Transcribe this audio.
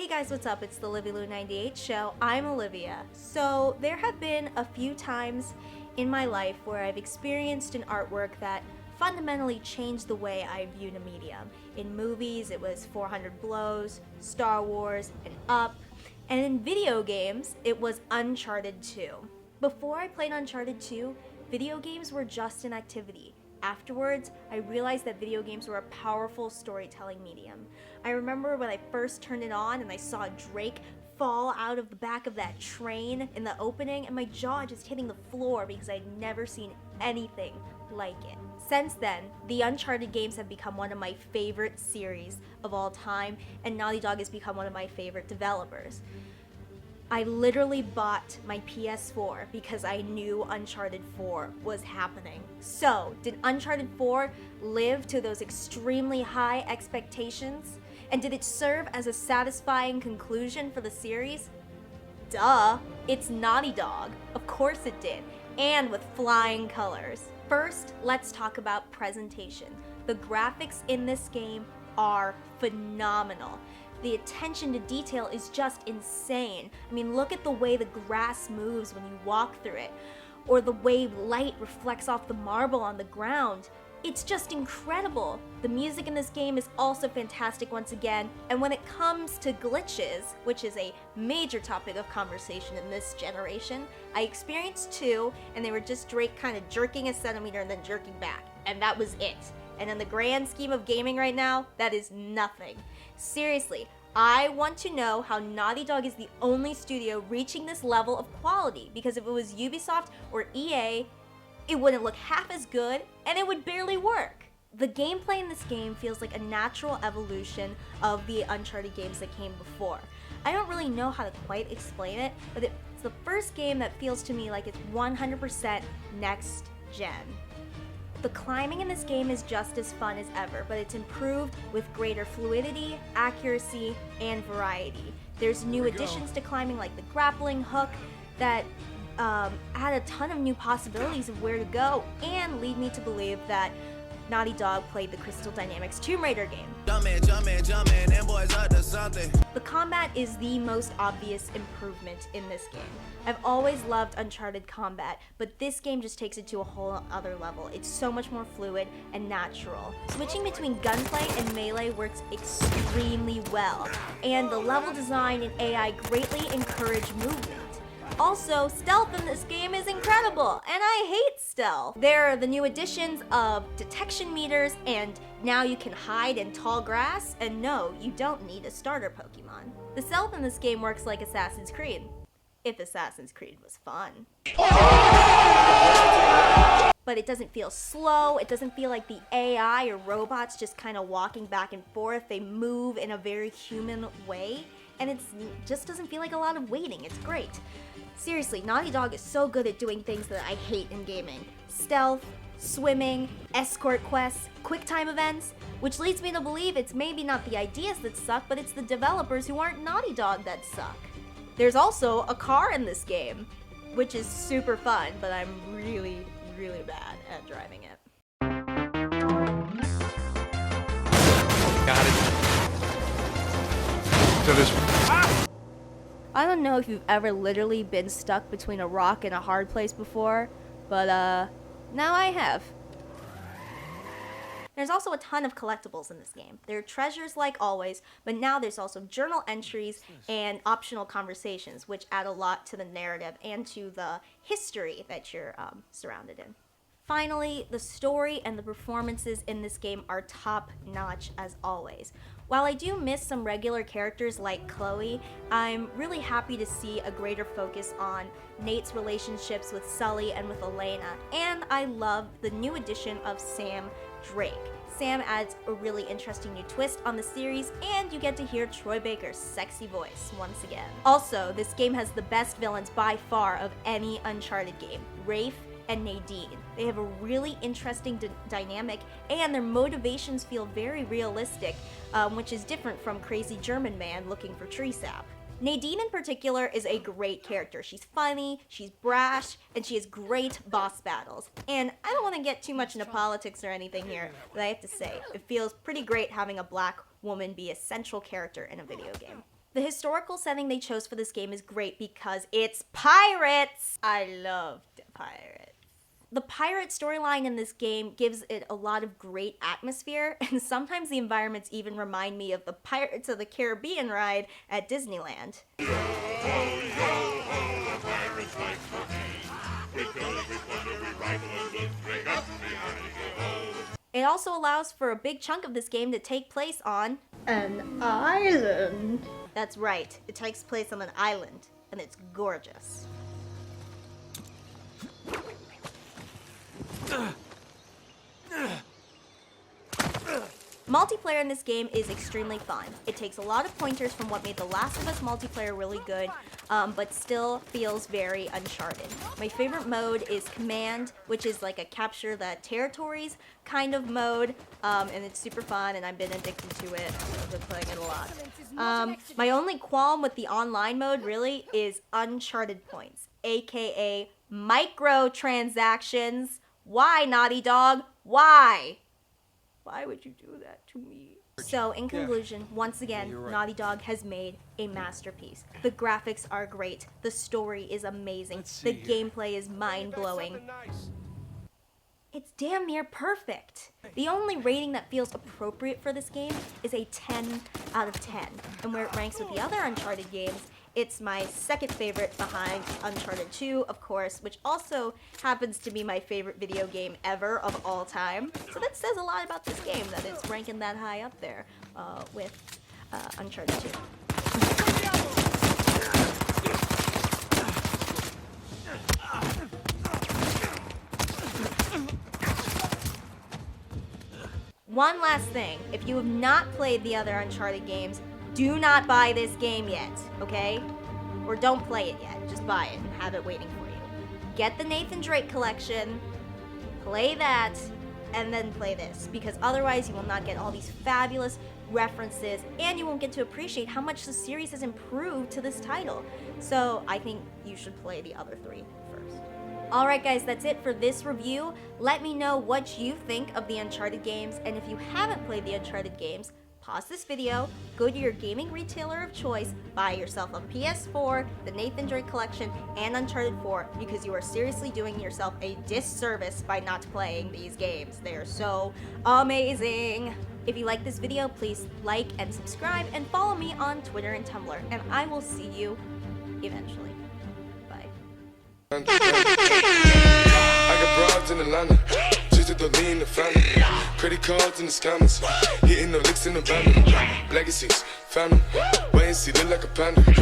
guys, what's up? It's the LivyLou98 show. I'm Olivia. So there have been a few times in my life where I've experienced an artwork that fundamentally changed the way I viewed a medium. In movies, it was 400 Blows, Star Wars, and Up. And in video games, it was Uncharted 2. Before I played Uncharted 2, video games were just an activity. Afterwards, I realized that video games were a powerful storytelling medium. I remember when I first turned it on and I saw Drake fall out of the back of that train in the opening and my jaw just hitting the floor because I'd never seen anything like it. Since then, the Uncharted games have become one of my favorite series of all time, and Naughty Dog has become one of my favorite developers. I literally bought my PS4 because I knew Uncharted 4 was happening. So, did Uncharted 4 live to those extremely high expectations? And did it serve as a satisfying conclusion for the series? Duh! It's Naughty Dog. Of course it did. And with flying colors. First, let's talk about presentation. The graphics in this game are phenomenal. The attention to detail is just insane. I mean, look at the way the grass moves when you walk through it, or the way light reflects off the marble on the ground. It's just incredible. The music in this game is also fantastic once again, and when it comes to glitches, which is a major topic of conversation in this generation, I experienced two, and they were just Drake kind of jerking a centimeter and then jerking back, and that was it. And in the grand scheme of gaming right now, that is nothing. Seriously, I want to know how Naughty Dog is the only studio reaching this level of quality, because if it was Ubisoft or EA, it wouldn't look half as good, and it would barely work. The gameplay in this game feels like a natural evolution of the Uncharted games that came before. I don't really know how to quite explain it, but it's the first game that feels to me like it's 100% next gen. The climbing in this game is just as fun as ever, but it's improved with greater fluidity, accuracy, and variety. There's new additions to climbing like the grappling hook that add a ton of new possibilities of where to go and lead me to believe that Naughty Dog played the Crystal Dynamics Tomb Raider game. Jumpin', them boys up to something. The combat is the most obvious improvement in this game. I've always loved Uncharted combat, but this game just takes it to a whole other level. It's so much more fluid and natural. Switching between gunplay and melee works extremely well, and the level design and AI greatly encourage movement. Also, stealth in this game is incredible, and I hate stealth. There are the new additions of detection meters, and now you can hide in tall grass, and no, you don't need a starter Pokemon. The stealth in this game works like Assassin's Creed. If Assassin's Creed was fun. But it doesn't feel slow, it doesn't feel like the AI or robots just kind of walking back and forth. They move in a very human way, and it just doesn't feel like a lot of waiting. It's great. Seriously, Naughty Dog is so good at doing things that I hate in gaming. Stealth, swimming, escort quests, quick time events, which leads me to believe it's maybe not the ideas that suck, but it's the developers who aren't Naughty Dog that suck. There's also a car in this game, which is super fun, but I'm really, really bad at driving it. Got it. So this. I don't know if you've ever literally been stuck between a rock and a hard place before, but now I have. There's also a ton of collectibles in this game. There are treasures like always, but now there's also journal entries and optional conversations, which add a lot to the narrative and to the history that you're surrounded in. Finally, the story and the performances in this game are top-notch as always. While I do miss some regular characters like Chloe, I'm really happy to see a greater focus on Nate's relationships with Sully and with Elena, and I love the new addition of Sam Drake. Sam adds a really interesting new twist on the series, and you get to hear Troy Baker's sexy voice once again. Also, this game has the best villains by far of any Uncharted game, Rafe and Nadine. They have a really interesting dynamic, and their motivations feel very realistic, which is different from crazy German man looking for tree sap. Nadine in particular is a great character. She's funny, she's brash, and she has great boss battles. And I don't want to get too much into politics or anything here, but I have to say, it feels pretty great having a black woman be a central character in a video game. The historical setting they chose for this game is great because it's pirates! I loved pirates. The pirate storyline in this game gives it a lot of great atmosphere, and sometimes the environments even remind me of the Pirates of the Caribbean ride at Disneyland. It also allows for a big chunk of this game to take place on an island. That's right, it takes place on an island, and it's gorgeous. Multiplayer in this game is extremely fun. It takes a lot of pointers from what made The Last of Us multiplayer really good, but still feels very Uncharted. My favorite mode is Command, which is like a capture the territories kind of mode, and it's super fun, and I've been addicted to it. I've been playing it a lot. My only qualm with the online mode really is Uncharted points, aka microtransactions. Why, Naughty Dog? Why? Why would you do that to me? So, in conclusion, once again, right. Naughty Dog has made a masterpiece. The graphics are great. The story is amazing. The gameplay is mind-blowing. It's damn near perfect. The only rating that feels appropriate for this game is a 10 out of 10. And where it ranks with the other Uncharted games, it's my second favorite behind Uncharted 2, of course, which also happens to be my favorite video game ever of all time. So that says a lot about this game, that it's ranking that high up there with Uncharted 2. One last thing, if you have not played the other Uncharted games, do not buy this game yet, okay? Or don't play it yet, just buy it and have it waiting for you. Get the Nathan Drake collection, play that, and then play this, because otherwise you will not get all these fabulous references, and you won't get to appreciate how much the series has improved to this title. So I think you should play the other three first. Alright guys, that's it for this review. Let me know what you think of the Uncharted games, and if you haven't played the Uncharted games, pause this video, go to your gaming retailer of choice, buy yourself a PS4, the Nathan Drake collection, and Uncharted 4, because you are seriously doing yourself a disservice by not playing these games. They are so amazing. If you like this video, please like and subscribe, and follow me on Twitter and Tumblr, and I will see you eventually. Bye. I got broads in Atlanta, just to lean the family. Credit cards in the scammers, hitting the licks in the van. Legacies, family, wait and see, look like a panda.